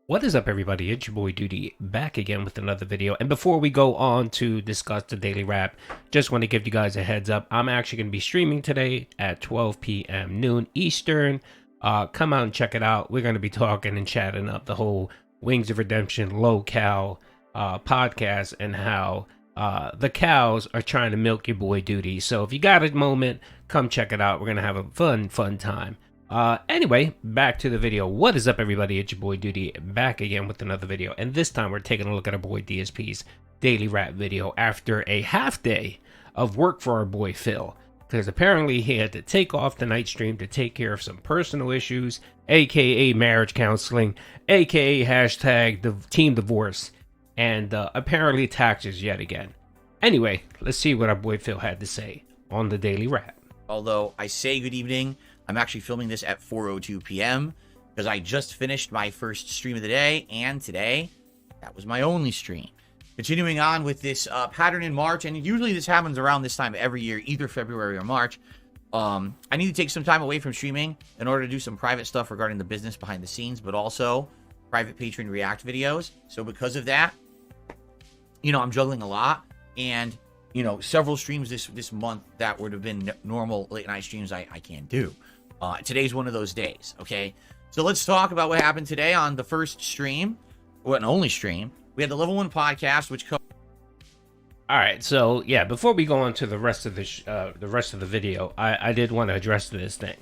What is up, everybody? It's your boy Doody back again with another video. And before we go on to discuss the daily wrap, just want to give you guys a heads up. I'm actually going to be streaming today at 12 p.m. noon Eastern. Come out and check it out. We're going to be talking and chatting up the whole Wings of Redemption low-cal podcast and how the cows are trying to milk your boy Doody. So if you got a moment, come check it out. We're going to have a fun time. Anyway, back to the video. What is up, everybody? It's your boy Doody back again with another video, and this time we're taking a look at our boy DSP's daily rap video after a half day of work for our boy Phil, because apparently he had to take off the night stream to take care of some personal issues, aka marriage counseling, aka hashtag the team divorce, and apparently taxes yet again. Anyway, let's see what our boy Phil had to say on the daily rap. Although I say good evening, I'm actually filming this at 4:02 p.m. because I just finished my first stream of the day, and today, that was my only stream. Continuing on with this pattern in March, and usually this happens around this time every year, either February or March. I need to take some time away from streaming in order to do some private stuff regarding the business behind the scenes, but also private patron react videos. So because of that, I'm juggling a lot, and several streams this month that would have been normal late night streams I can't do. Today's one of those days, okay? So let's talk about what happened today on the first stream, or an only stream. We had the Level 1 podcast, which All right, so yeah, before we go on to the rest of the video, I did want to address this thing.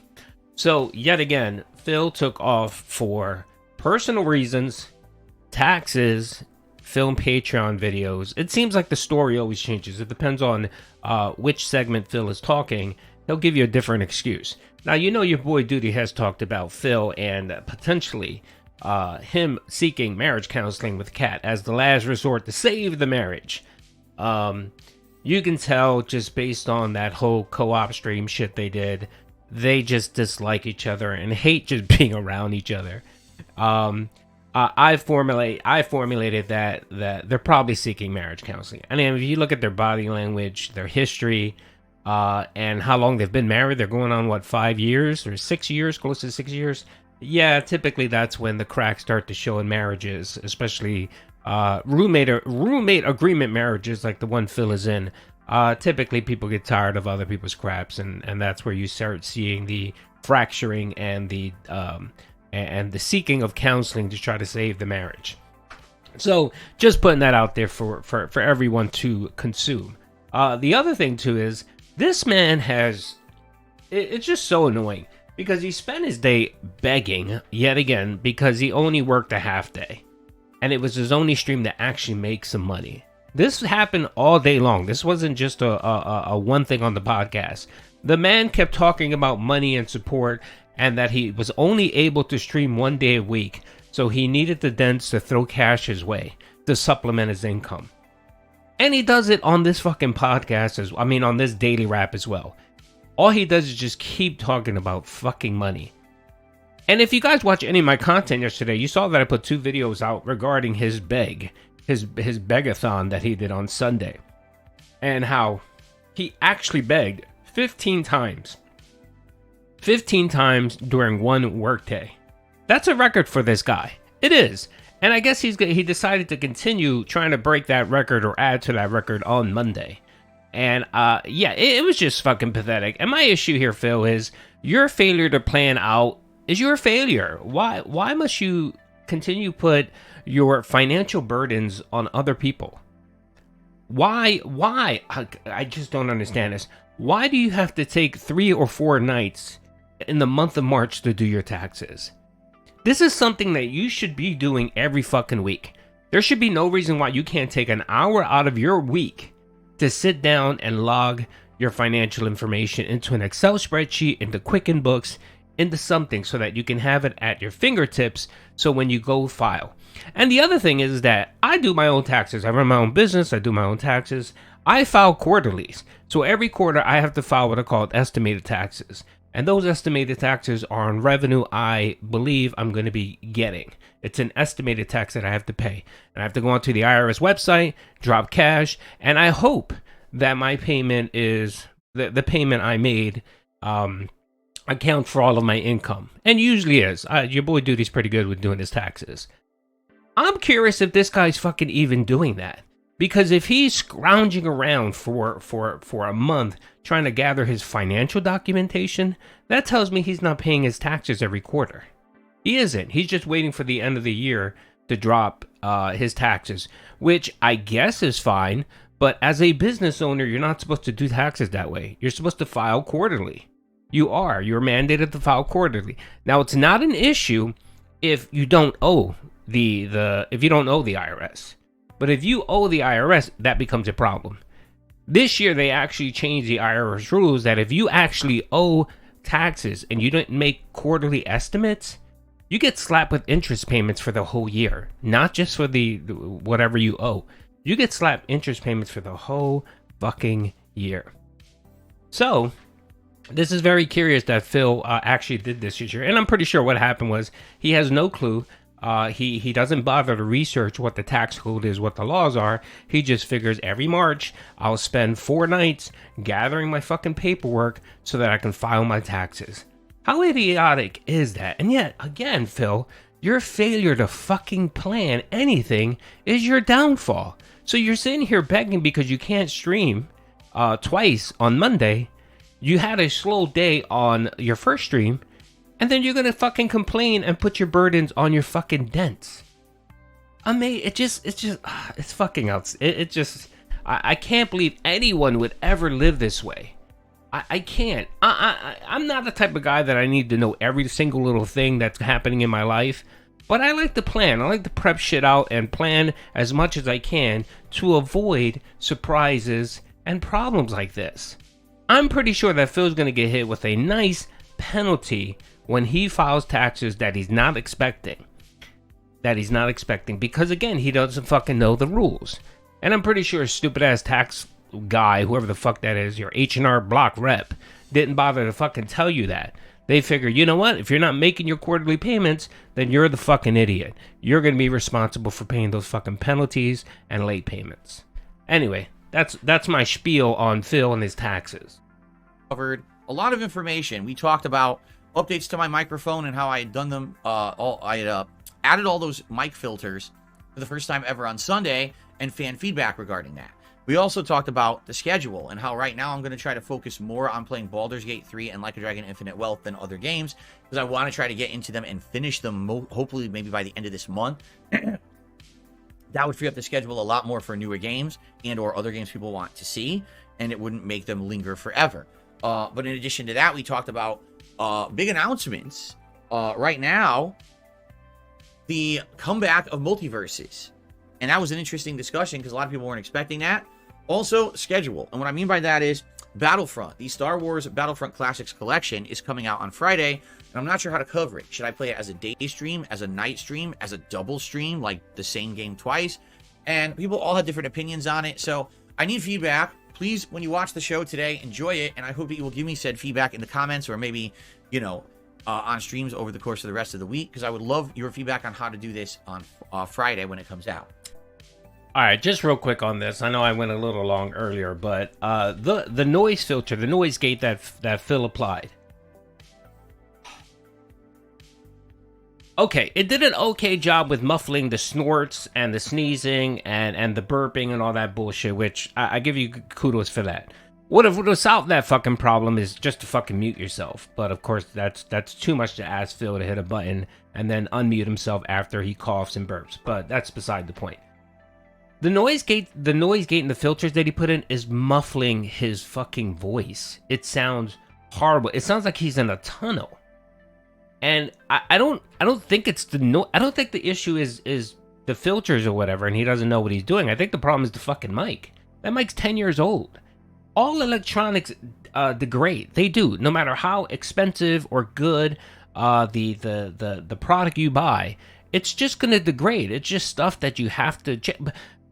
So yet again, Phil took off for personal reasons, taxes, film Patreon videos. It seems like the story always changes. It depends on which segment Phil is talking. He'll give you a different excuse. Now, your boy Doody has talked about Phil and potentially him seeking marriage counseling with Kat as the last resort to save the marriage. You can tell just based on that whole co-op stream shit they did, they just dislike each other and hate just being around each other. I formulated that they're probably seeking marriage counseling. I mean, if you look at their body language, their history, and how long they've been married, they're going on 5 years or 6 years, close to 6 years. Yeah, typically that's when the cracks start to show in marriages, especially roommate agreement marriages like the one Phil is in. Typically people get tired of other people's craps, and that's where you start seeing the fracturing and the seeking of counseling to try to save the marriage. So just putting that out there for everyone to consume. The other thing too is this man it's just so annoying because he spent his day begging yet again because he only worked a half day, and it was his only stream that actually makes some money. This happened all day long. This wasn't just a one thing on the podcast. The man kept talking about money and support, and that he was only able to stream 1 day a week, so he needed the dents to throw cash his way to supplement his income. And he does it on this fucking podcast, on this daily rap as well. All he does is just keep talking about fucking money. And if you guys watch any of my content yesterday, you saw that I put 2 videos out regarding his begathon that he did on Sunday. And how he actually begged 15 times. 15 times during one workday. That's a record for this guy. It is. And I guess he decided to continue trying to break that record or add to that record on Monday. And it was just fucking pathetic. And my issue here, Phil, is your failure to plan out is your failure. Why must you continue put your financial burdens on other people? Why? I just don't understand this. Why do you have to take 3 or 4 nights in the month of March to do your taxes? This is something that you should be doing every fucking week. There should be no reason why you can't take an hour out of your week to sit down and log your financial information into an Excel spreadsheet, into Quicken Books, into something so that you can have it at your fingertips so when you go file. And the other thing is that I do my own taxes. I run my own business. I do my own taxes. I file quarterlies. So every quarter I have to file what are called estimated taxes. And those estimated taxes are on revenue I believe I'm going to be getting. It's an estimated tax that I have to pay. And I have to go onto the IRS website, drop cash, and I hope that my payment is, the payment I made account for all of my income. And usually is. Your boy Doody's pretty good with doing his taxes. I'm curious if this guy's fucking even doing that. Because if he's scrounging around for a month trying to gather his financial documentation, that tells me he's not paying his taxes every quarter. He isn't. He's just waiting for the end of the year to drop his taxes, which I guess is fine. But as a business owner, you're not supposed to do taxes that way. You're supposed to file quarterly. You are. You're mandated to file quarterly. Now, it's not an issue if you don't owe if you don't owe the IRS. But if you owe the IRS, that becomes a problem. This year, they actually changed the IRS rules that if you actually owe taxes and you don't make quarterly estimates, you get slapped with interest payments for the whole year, not just for the whatever you owe. You get slapped interest payments for the whole fucking year. So, this is very curious that Phil actually did this year. And I'm pretty sure what happened was he has no clue. He doesn't bother to research what the tax code is, what the laws are. He just figures every March I'll spend 4 nights gathering my fucking paperwork so that I can file my taxes. How idiotic is that? And yet, again, Phil, your failure to fucking plan anything is your downfall. So you're sitting here begging because you can't stream twice on Monday. You had a slow day on your first stream. And then you're gonna fucking complain and put your burdens on your fucking dents. I mean, it's fucking out. I can't believe anyone would ever live this way. I can't. I'm not the type of guy that I need to know every single little thing that's happening in my life. But I like to plan. I like to prep shit out and plan as much as I can to avoid surprises and problems like this. I'm pretty sure that Phil's gonna get hit with a nice penalty when he files taxes that he's not expecting. Because again, he doesn't fucking know the rules. And I'm pretty sure a stupid ass tax guy, whoever the fuck that is, your H&R Block rep, didn't bother to fucking tell you that. They figure, you know what? If you're not making your quarterly payments, then you're the fucking idiot. You're going to be responsible for paying those fucking penalties and late payments. Anyway, that's my spiel on Phil and his taxes. Covered a lot of information. We talked about updates to my microphone and how I had done them. I had added all those mic filters for the first time ever on Sunday, and fan feedback regarding that. We also talked about the schedule and how right now I'm going to try to focus more on playing Baldur's Gate 3 and Like a Dragon Infinite Wealth than other games, because I want to try to get into them and finish them, hopefully maybe by the end of this month. That would free up the schedule a lot more for newer games and or other games people want to see, and it wouldn't make them linger forever. But in addition to that, we talked about big announcements. Right now, the comeback of multiverses. And that was an interesting discussion because a lot of people weren't expecting that. Also, schedule. And what I mean by that is Battlefront. The Star Wars Battlefront Classics Collection is coming out on Friday, and I'm not sure how to cover it. Should I play it as a day stream, as a night stream, as a double stream, like the same game twice? And people all had different opinions on it, so I need feedback. Please, when you watch the show today, enjoy it, and I hope that you will give me said feedback in the comments or maybe, on streams over the course of the rest of the week, because I would love your feedback on how to do this on Friday when it comes out. All right, just real quick on this. I know I went a little long earlier, but the noise filter, the noise gate that Phil applied. Okay, it did an okay job with muffling the snorts and the sneezing and the burping and all that bullshit, which I give you kudos for that. What if would solve that fucking problem is just to fucking mute yourself. But of course, that's too much to ask Phil to hit a button and then unmute himself after he coughs and burps. But that's beside the point. The noise gate and the filters that he put in is muffling his fucking voice. It sounds horrible. It sounds like he's in a tunnel. And I don't think it's I don't think the issue is the filters or whatever, and he doesn't know what he's doing. I think the problem is the fucking mic. That mic's 10 years old. All electronics degrade. They do, no matter how expensive or good the product you buy. It's just gonna degrade. It's just stuff that you have to check.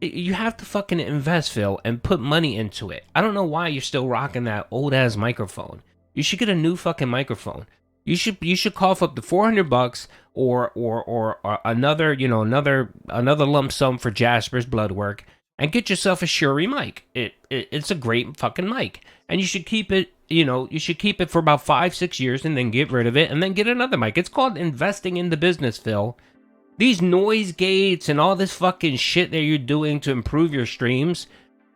You have to fucking invest, Phil, and put money into it. I don't know why you're still rocking that old ass microphone. You should get a new fucking microphone. You should cough up to $400 or another another lump sum for Jasper's blood work and get yourself a Shure mic. It's a great fucking mic, and you should keep it. You should keep it for about 5-6 years and then get rid of it and then get another mic. It's called investing in the business, Phil. These noise gates and all this fucking shit that you're doing to improve your streams,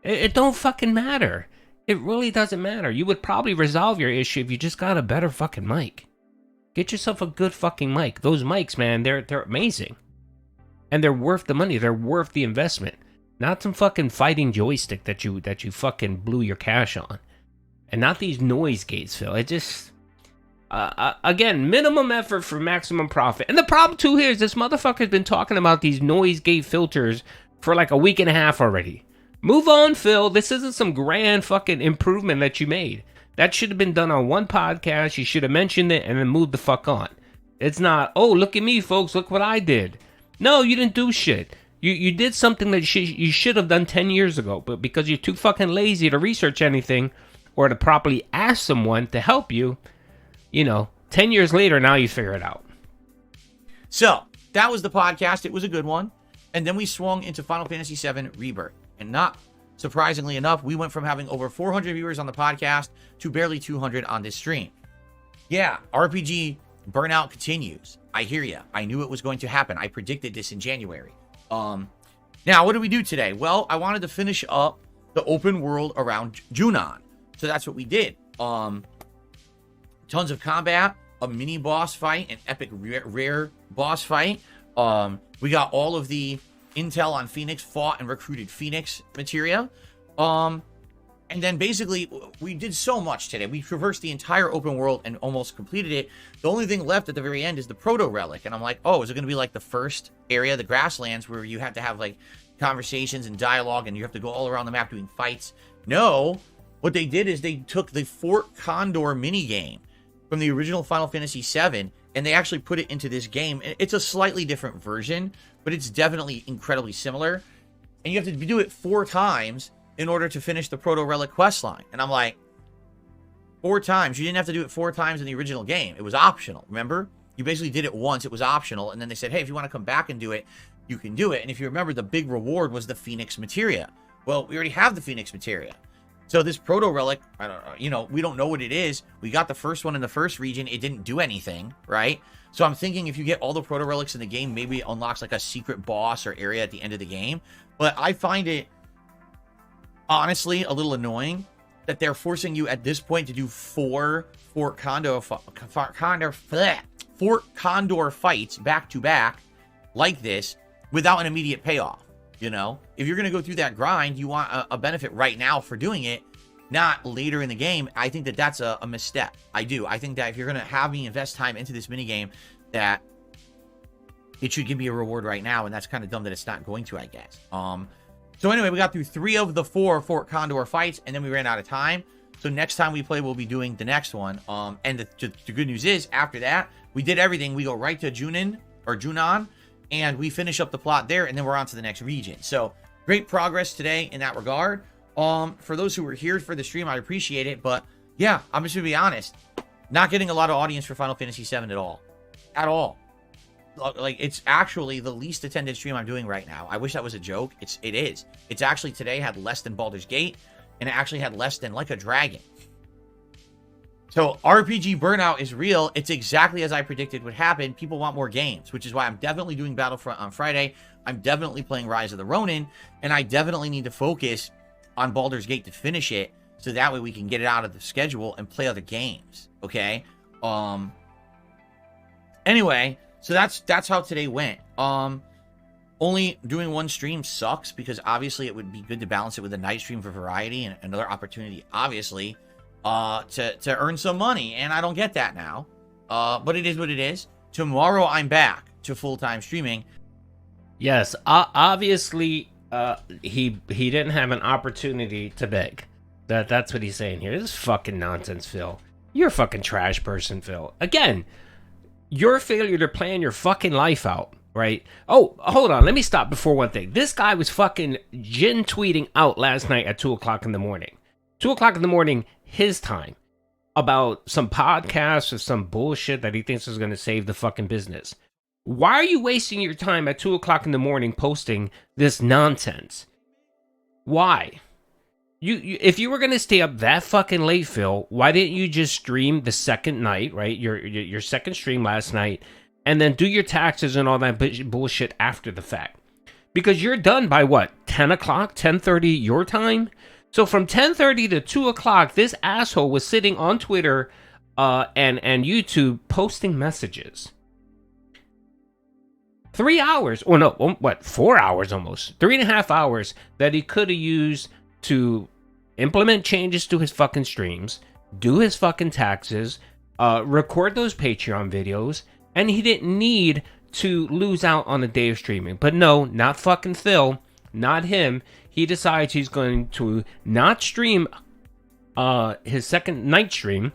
it don't fucking matter. It really doesn't matter. You would probably resolve your issue if you just got a better fucking mic. Get yourself a good fucking mic. Those mics, man, they're amazing. And they're worth the money. They're worth the investment. Not some fucking fighting joystick that you fucking blew your cash on. And not these noise gates, Phil. It just... again, minimum effort for maximum profit. And the problem too here is this motherfucker's been talking about these noise gate filters for like a week and a half already. Move on, Phil. This isn't some grand fucking improvement that you made. That should have been done on one podcast. You should have mentioned it and then moved the fuck on. It's not, oh, look at me, folks. Look what I did. No, you didn't do shit. You did something that you should have done 10 years ago. But because you're too fucking lazy to research anything or to properly ask someone to help you, 10 years later, now you figure it out. So, that was the podcast. It was a good one. And then we swung into Final Fantasy VII Rebirth. And not surprisingly enough, we went from having over 400 viewers on the podcast to barely 200 on this stream. Yeah, RPG burnout continues. I hear ya. I knew it was going to happen. I predicted this in January. Now, what did we do today? Well, I wanted to finish up the open world around Junon. So that's what we did. Tons of combat, a mini boss fight, an epic rare boss fight. We got all of the intel on Phoenix, fought and recruited Phoenix materia. And then basically, we did so much today. We traversed the entire open world and almost completed it. The only thing left at the very end is the proto relic. And I'm like, oh, is it going to be like the first area, the grasslands, where you have to have like conversations and dialogue and you have to go all around the map doing fights? No. What they did is they took the Fort Condor minigame from the original Final Fantasy VII, and they actually put it into this game. It's a slightly different version, but it's definitely incredibly similar. And you have to do it 4 times in order to finish the Proto Relic questline. And I'm like, 4 times? You didn't have to do it 4 times in the original game. It was optional, remember? You basically did it once. It was optional. And then they said, hey, if you want to come back and do it, you can do it. And if you remember, the big reward was the Phoenix materia. Well, we already have the Phoenix materia. So this proto relic, I don't know, we don't know what it is. We got the first one in the first region. It didn't do anything, right? So I'm thinking if you get all the proto relics in the game, maybe it unlocks like a secret boss or area at the end of the game. But I find it honestly a little annoying that they're forcing you at this point to do 4 Fort Condor fights back to back like this without an immediate payoff. If you're going to go through that grind, you want a benefit right now for doing it, not later in the game. I think that that's a misstep. I do. I think that if you're going to have me invest time into this minigame, that it should give me a reward right now. And that's kind of dumb that it's not going to, I guess. So anyway, we got through 3 of the 4 Fort Condor fights, and then we ran out of time. So next time we play, we'll be doing the next one. And the good news is, after that, we did everything. We go right to Junon, and we finish up the plot there, and then we're on to the next region. So great progress today in that regard. For those who were here for the stream, I appreciate it. But yeah, I'm just gonna be honest, not getting a lot of audience for Final Fantasy VII at all. Like, it's actually the least attended stream I'm doing right now. I wish that was a joke. It is. It's actually today had less than Baldur's Gate, and it actually had less than Like a Dragon. So RPG burnout is real. It's exactly as I predicted would happen. People want more games, which is why I'm definitely doing Battlefront on Friday. I'm definitely playing Rise of the Ronin, and I definitely need to focus on Baldur's Gate to finish it, so that way we can get it out of the schedule and play other games. Okay. Anyway, so that's how today went. Only doing one stream sucks because obviously it would be good to balance it with a night stream for variety and another opportunity, obviously, to earn some money, and I don't get that now. But it is what it is. Tomorrow I'm back to full-time streaming. Yes, obviously he didn't have an opportunity to beg. That's what he's saying here. This is fucking nonsense, Phil. You're a fucking trash person, Phil. Again, your failure to plan your fucking life out, right? Oh, hold on. Let me stop before one thing. This guy was fucking gin tweeting out last night at 2 o'clock in the morning. 2 o'clock in the morning, his time, about some podcast or some bullshit that he thinks is going to save the fucking business. Why are you wasting your time at 2 o'clock in the morning posting this nonsense? Why? You if you were going to stay up that fucking late, Phil, why didn't you just stream the second night, right? Your second stream last night, and then do your taxes and all that bullshit after the fact. Because you're done by what, 10 o'clock, 10:30 your time? So from 10:30 to 2 o'clock, this asshole was sitting on Twitter and YouTube posting messages. 3 hours, or no, what, 4 hours almost, 3.5 hours that he could have used to implement changes to his fucking streams, do his fucking taxes, record those Patreon videos, and he didn't need to lose out on a day of streaming. But no, not fucking Phil, not him. He decides he's going to not stream his second night stream,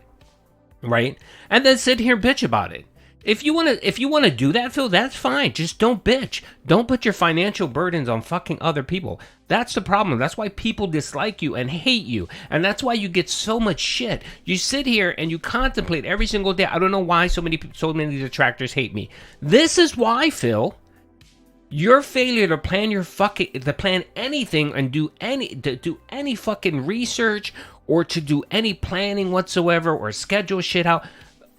right? And then sit here and bitch about it. If you wanna do that, Phil, that's fine. Just don't bitch. Don't put your financial burdens on fucking other people. That's the problem. That's why people dislike you and hate you, and that's why you get so much shit. You sit here and you contemplate every single day. I don't know why so many detractors hate me. This is why, Phil. Your failure to plan anything and do any fucking research or to do any planning whatsoever or schedule shit out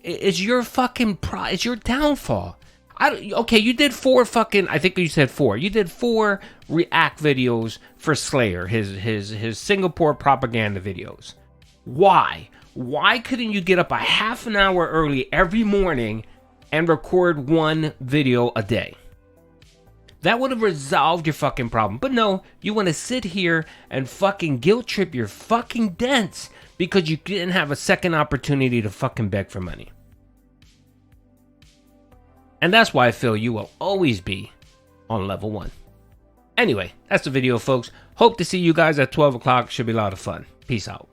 is your fucking it's your downfall. Okay, you did 4 fucking, I think you said 4. You did 4 react videos for Slayer, his Singapore propaganda videos. Why? Why couldn't you get up a half an hour early every morning and record 1 video a day? That would have resolved your fucking problem. But no, you want to sit here and fucking guilt trip your fucking dents because you didn't have a second opportunity to fucking beg for money. And that's why I feel you will always be on level 1. Anyway, that's the video, folks. Hope to see you guys at 12 o'clock. Should be a lot of fun. Peace out.